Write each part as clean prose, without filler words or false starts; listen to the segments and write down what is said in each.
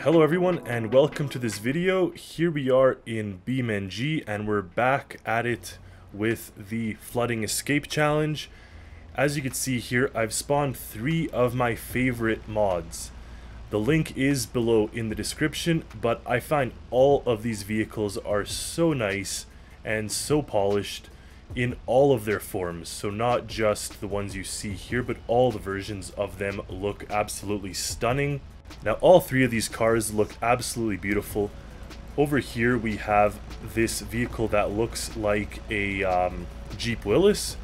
Hello everyone and welcome to this video. Here we are in BeamNG and we're back at it with the flooding escape challenge. As you can see here, I've spawned 3 of my favorite mods. The link is below in the description, but I find all of these vehicles are so nice and so polished in all of their forms. So not just the ones you see here, but all the versions of them look absolutely stunning. Now all 3 of these cars look absolutely beautiful. Over here we have this vehicle that looks like a Jeep Willys,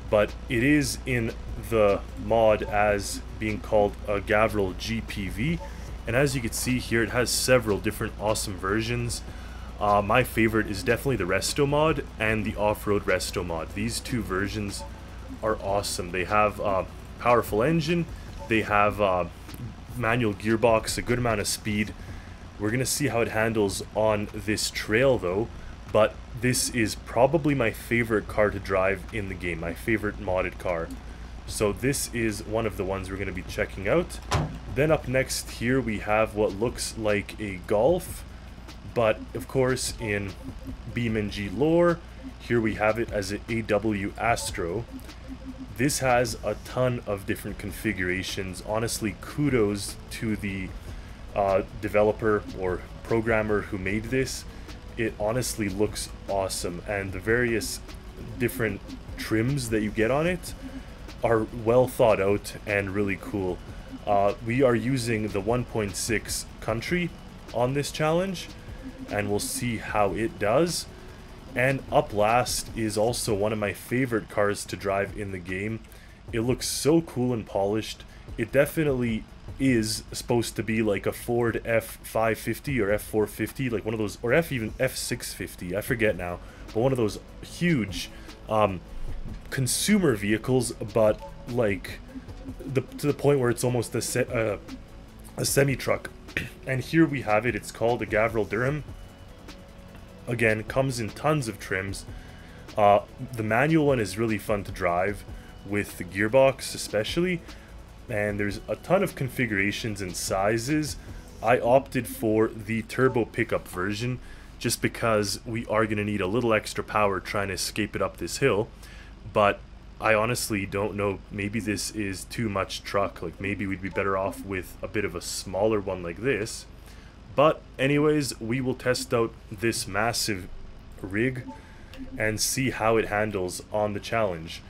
but it is in the mod as being called a Gavril GPV. And as you can see here, it has several different awesome versions. My favorite is definitely the Resto mod and the Off-Road Resto mod. These 2 versions are awesome. They have a powerful engine, they have manual gearbox, a good amount of speed. We're gonna see how it handles on this trail though, but this is probably my favorite car to drive in the game, my favorite modded car. So this is one of the ones we're gonna be checking out. Then up next here we have what looks like a Golf, but of course in BeamNG lore, here we have it as an AW Astro. This has a ton of different configurations. Honestly, kudos to the developer or programmer who made this. It honestly looks awesome, and the various different trims that you get on it are well thought out and really cool. We are using the 1.6 country on this challenge, and we'll see how it does. And up last is also one of my favorite cars to drive in the game. It looks so cool and polished. It definitely is supposed to be like a Ford F550 or F450, like one of those, or even F650, I forget now, but one of those huge consumer vehicles, but like to the point where it's almost a semi-truck. And here we have it. It's called a Gavril Durham. Again, comes in tons of trims. The manual one is really fun to drive, with the gearbox especially, and there's a ton of configurations and sizes. I opted for the turbo pickup version just because we are going to need a little extra power trying to escape it up this hill, but I honestly don't know, maybe this is too much truck, like maybe we'd be better off with a bit of a smaller one like this. But anyways, we will test out this massive rig and see how it handles on the challenge.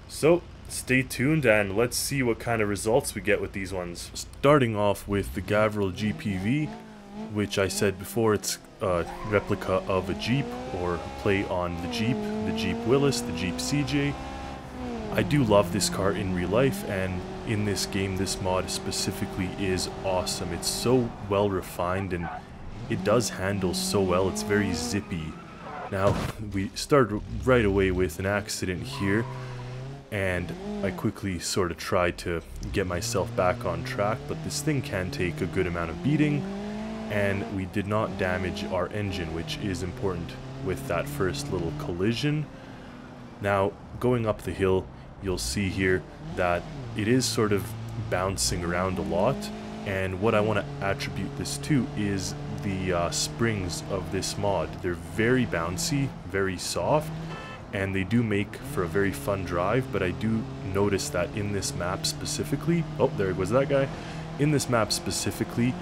So stay tuned and let's see what kind of results we get with these ones. Starting off with the Gavril GPV, which I said before, it's a replica of a Jeep, or a play on the Jeep Willys, the Jeep CJ. I do love this car in real life, and in this game this mod specifically is awesome. It's so well refined and it does handle so well. It's very zippy. Now we start right away with an accident here, and I quickly sort of tried to get myself back on track, but this thing can take a good amount of beating, and we did not damage our engine, which is important with that first little collision. Now going up the hill, you'll see here that it is sort of bouncing around a lot, and what I want to attribute this to is the springs of this mod. They're very bouncy, very soft, and they do make for a very fun drive, but I do notice that in this map specifically, oh, there goes that guy. In this map specifically,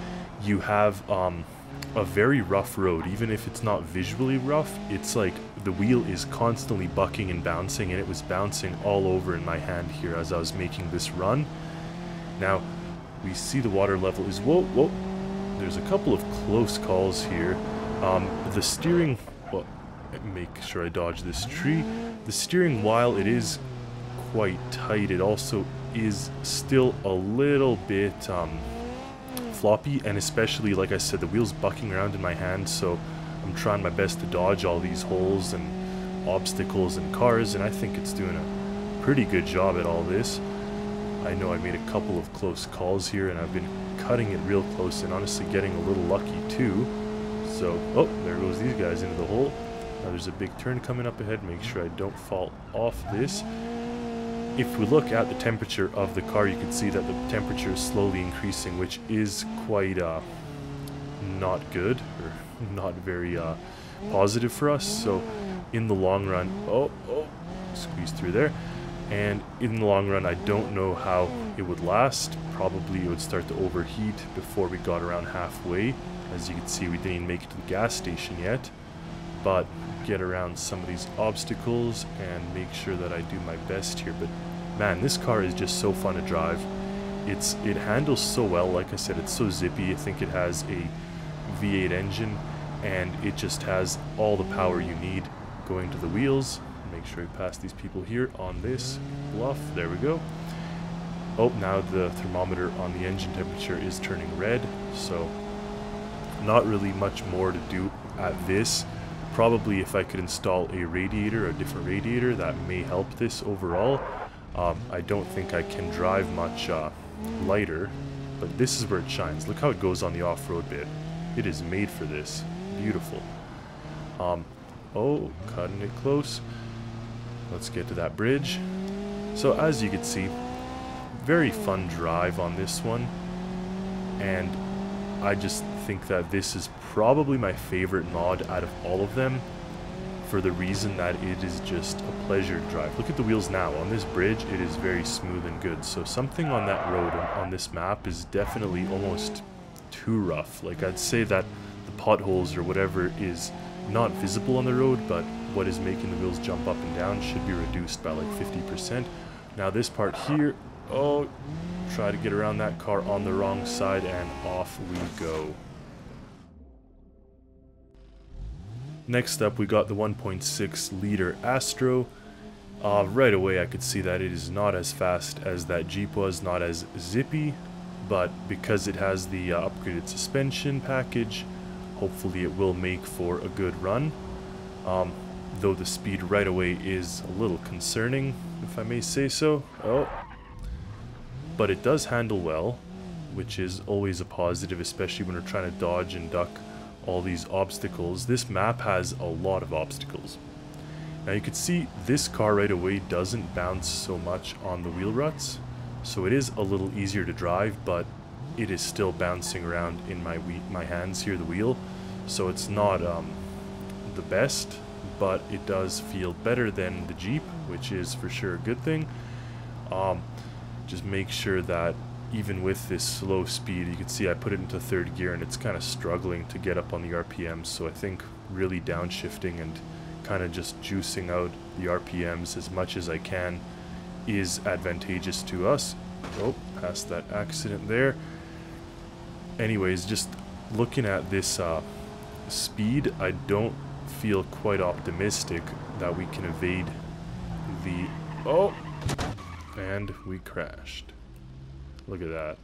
you have a very rough road. Even if it's not visually rough, it's like the wheel is constantly bucking and bouncing, and it was bouncing all over in my hand here as I was making this run. Now we see the water level is whoa, there's a couple of close calls here. The steering, well, make sure I dodge this tree. The steering, while it is quite tight, it also is still a little bit floppy, and especially, like I said, the wheel's bucking around in my hand, so I'm trying my best to dodge all these holes and obstacles and cars, and I think it's doing a pretty good job at all this. I know I made a couple of close calls here, and I've been cutting it real close and honestly getting a little lucky too. So, oh, there goes these guys into the hole. Now there's a big turn coming up ahead. Make sure I don't fall off this. If we look at the temperature of the car, you can see that the temperature is slowly increasing, which is quite not good, or not very positive for us. So in the long run, squeeze through there, and in the long run I don't know how it would last. Probably it would start to overheat before we got around halfway. As you can see, we didn't make it to the gas station yet, but get around some of these obstacles and make sure that I do my best here. But man, this car is just so fun to drive. It handles so well. Like I said, it's so zippy. I think it has a V8 engine, and it just has all the power you need going to the wheels. Make sure we pass these people here on this bluff. There we go. Oh, now the thermometer on the engine temperature is turning red, so not really much more to do at this. Probably if I could install a radiator, a different radiator, that may help this overall. I don't think I can drive much lighter, but this is where it shines. Look how it goes on the off-road bit. It is made for this. Beautiful. Oh, cutting it close. Let's get to that bridge. So as you can see, very fun drive on this one, and I just think that this is probably my favorite mod out of all of them, for the reason that it is just a pleasure to drive. Look at the wheels now. On this bridge, it is very smooth and good. So something on that road on this map is definitely almost too rough. Like, I'd say that the potholes or whatever is not visible on the road, but what is making the wheels jump up and down should be reduced by like 50%. Now this part here, oh, try to get around that car on the wrong side, and off we go. Next up, we got the 1.6 liter Astro. Right away I could see that it is not as fast as that Jeep was, not as zippy, but because it has the upgraded suspension package, hopefully it will make for a good run. Though the speed right away is a little concerning, if I may say so. Oh, but it does handle well, which is always a positive, especially when we're trying to dodge and duck all these obstacles. This map has a lot of obstacles. Now you can see this car right away doesn't bounce so much on the wheel ruts, so it is a little easier to drive, but it is still bouncing around in my hands here, the wheel, so it's not the best, but it does feel better than the Jeep, which is for sure a good thing. Just make sure that even with this slow speed, you can see I put it into third gear and it's kind of struggling to get up on the RPMs, so I think really downshifting and kind of just juicing out the RPMs as much as I can is advantageous to us. Oh, past that accident there. Anyways, just looking at this speed, I don't feel quite optimistic that we can evade the... Oh! And we crashed. Look at that.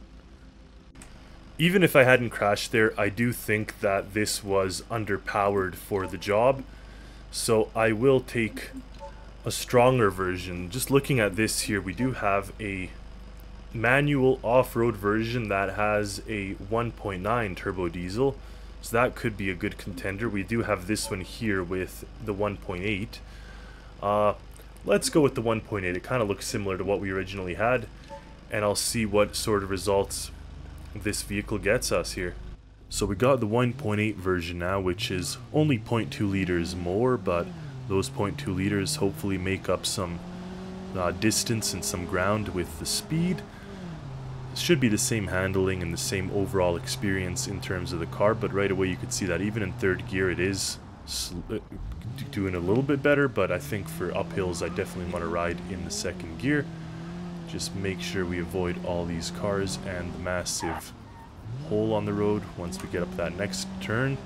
Even if I hadn't crashed there, I do think that this was underpowered for the job, so I will take a stronger version. Just looking at this here, we do have a manual off-road version that has a 1.9 turbo diesel, so that could be a good contender. We do have this one here with the 1.8. Let's go with the 1.8. It kind of looks similar to what we originally had, and I'll see what sort of results this vehicle gets us here. So we got the 1.8 version now, which is only 0.2 liters more, but those 0.2 liters hopefully make up some distance and some ground with the speed. Should be the same handling and the same overall experience in terms of the car, but right away you could see that even in third gear it is doing a little bit better, but I think for uphills I definitely want to ride in the second gear. Just make sure we avoid all these cars and the massive hole on the road once we get up that next turn.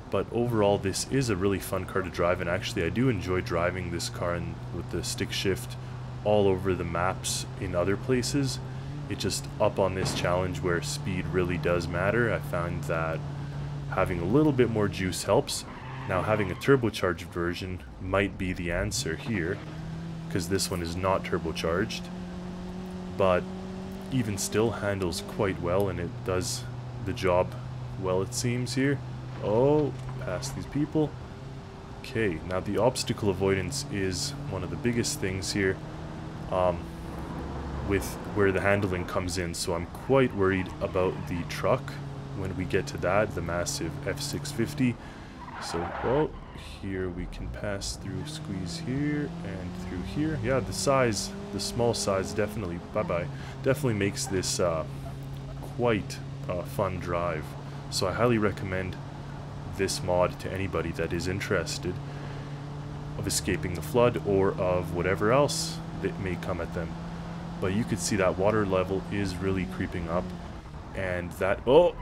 But overall this is a really fun car to drive, and actually I do enjoy driving this car with the stick shift all over the maps in other places. It just up on this challenge where speed really does matter, I found that having a little bit more juice helps. Now having a turbocharged version might be the answer here, because this one is not turbocharged, but even still handles quite well, and it does the job well, it seems here. Oh, past these people. Okay, now the obstacle avoidance is one of the biggest things here with where the handling comes in, so I'm quite worried about the truck when we get to that, the massive F650. So, well, here we can pass through, squeeze here, and through here. Yeah, the size, the small size definitely, definitely makes this quite a fun drive. So I highly recommend this mod to anybody that is interested of escaping the flood or of whatever else that may come at them. But you could see that water level is really creeping up, and that, oh,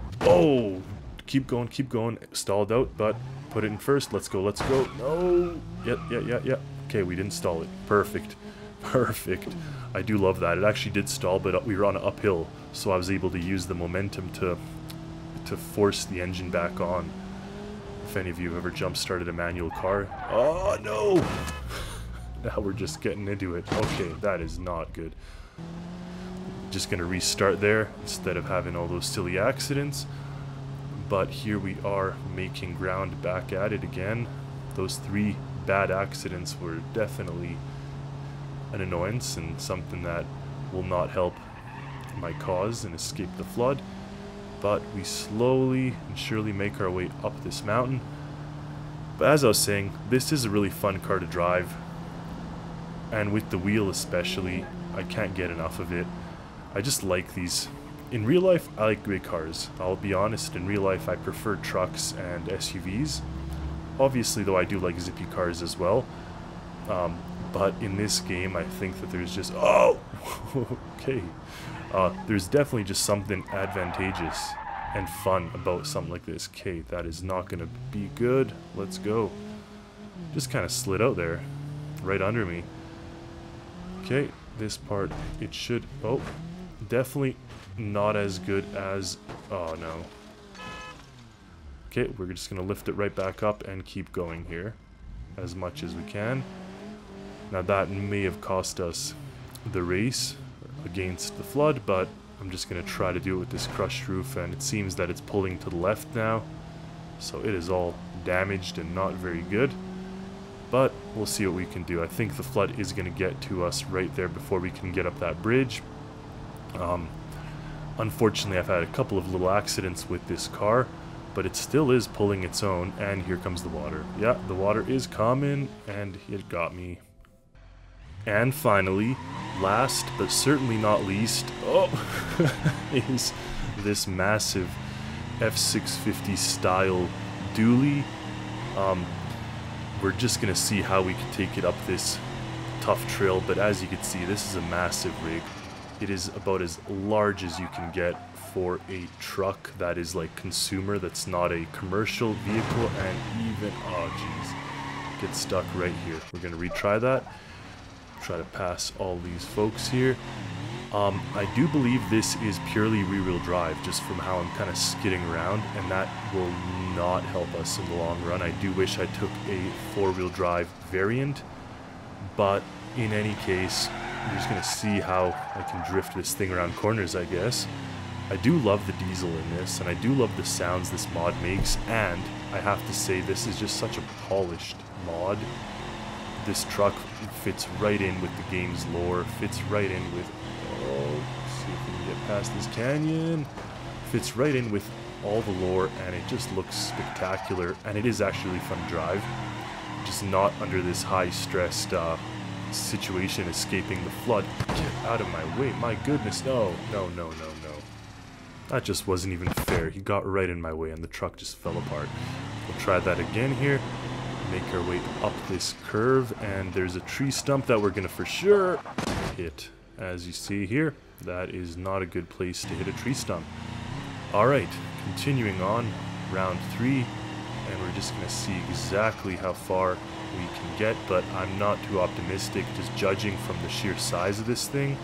keep going, stalled out, but put it in first, let's go, no, yeah, okay, we didn't stall it, perfect, I do love that. It actually did stall, but we were on an uphill, so I was able to use the momentum to force the engine back on. If any of you have ever jump-started a manual car, oh no, now we're just getting into it. Okay, that is not good. Just gonna restart there instead of having all those silly accidents. But here we are making ground back at it again. Those 3 bad accidents were definitely an annoyance and something that will not help my cause and escape the flood. But we slowly and surely make our way up this mountain. But as I was saying, this is a really fun car to drive. And with the wheel especially, I can't get enough of it. I just like these. In real life, I like big cars. I'll be honest, in real life I prefer trucks and SUVs. Obviously though, I do like zippy cars as well. But in this game, I think that there's just, okay. There's definitely just something advantageous and fun about something like this. Okay, that is not going to be good. Let's go. Just kind of slid out there, right under me. Okay, this part, it should, definitely not as good as, oh no. Okay, we're just going to lift it right back up and keep going here as much as we can. Now that may have cost us the race against the flood, but I'm just going to try to do it with this crushed roof, and it seems that it's pulling to the left now, so it is all damaged and not very good, but we'll see what we can do. I think the flood is going to get to us right there before we can get up that bridge. Unfortunately, I've had a couple of little accidents with this car, but it still is pulling its own, and here comes the water. Yeah, the water is coming, and it got me. And finally, last but certainly not least, is this massive F650 style dually. We're just gonna see how we can take it up this tough trail, but as you can see, this is a massive rig. It is about as large as you can get for a truck that is like consumer, that's not a commercial vehicle, and even, oh jeez, get stuck right here. We're gonna retry that. Try to pass all these folks here. I do believe this is purely rear-wheel drive, just from how I'm kind of skidding around, and that will not help us in the long run. I do wish I took a 4-wheel drive variant, but in any case, we're just going to see how I can drift this thing around corners, I guess. I do love the diesel in this, and I do love the sounds this mod makes, and I have to say this is just such a polished mod. This truck fits right in with the game's lore, fits right in with, let's see if we can get past this canyon, fits right in with all the lore, and it just looks spectacular, and it is actually fun to drive, just not under this high-stressed situation escaping the flood. Get out of my way, my goodness, no. That just wasn't even fair. He got right in my way and the truck just fell apart. We'll try that again here. Make our way up this curve, and there's a tree stump that we're gonna for sure hit. As you see here, that is not a good place to hit a tree stump. Alright, continuing on, round 3, and we're just gonna see exactly how far we can get, but I'm not too optimistic, just judging from the sheer size of this thing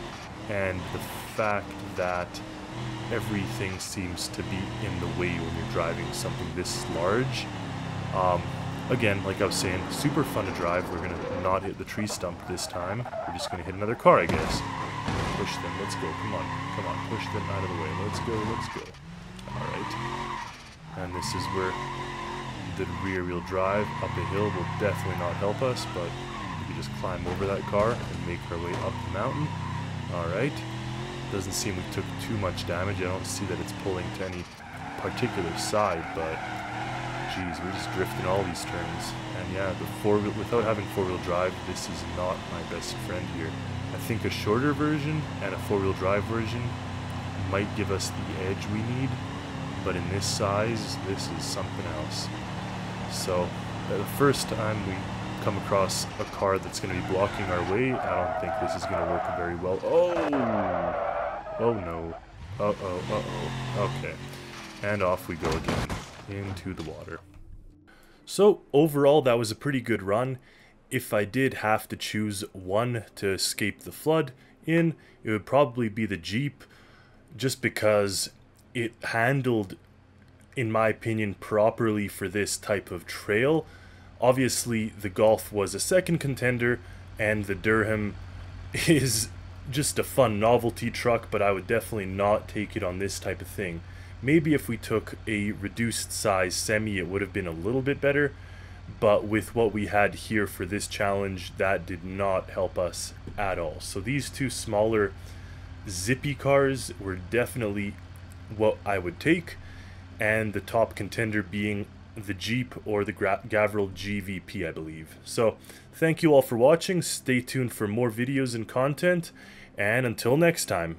and the fact that everything seems to be in the way when you're driving something this large. Again, like I was saying, super fun to drive. We're going to not hit the tree stump this time. We're just going to hit another car, I guess. Push them. Let's go. Come on. Push them out of the way. Let's go. Alright. And this is where the rear-wheel drive up a hill will definitely not help us, but we can just climb over that car and make our way up the mountain. Alright. Doesn't seem we took too much damage. I don't see that it's pulling to any particular side, but geez, we're just drifting all these turns. And yeah, without having four-wheel drive, this is not my best friend here. I think a shorter version and a four-wheel drive version might give us the edge we need, but in this size, this is something else. So the first time we come across a car that's going to be blocking our way, I don't think this is going to work very well. Oh no. Okay, and off we go again into the water. So overall, that was a pretty good run. If I did have to choose one to escape the flood in, it would probably be the Jeep, just because it handled, in my opinion, properly for this type of trail. Obviously, the Golf was a second contender, and the Durham is just a fun novelty truck, but I would definitely not take it on this type of thing. Maybe if we took a reduced size semi, it would have been a little bit better, but with what we had here for this challenge, that did not help us at all. So these two smaller zippy cars were definitely what I would take, and the top contender being the Jeep or the Gavril GVP, I believe. So thank you all for watching. Stay tuned for more videos and content, and until next time.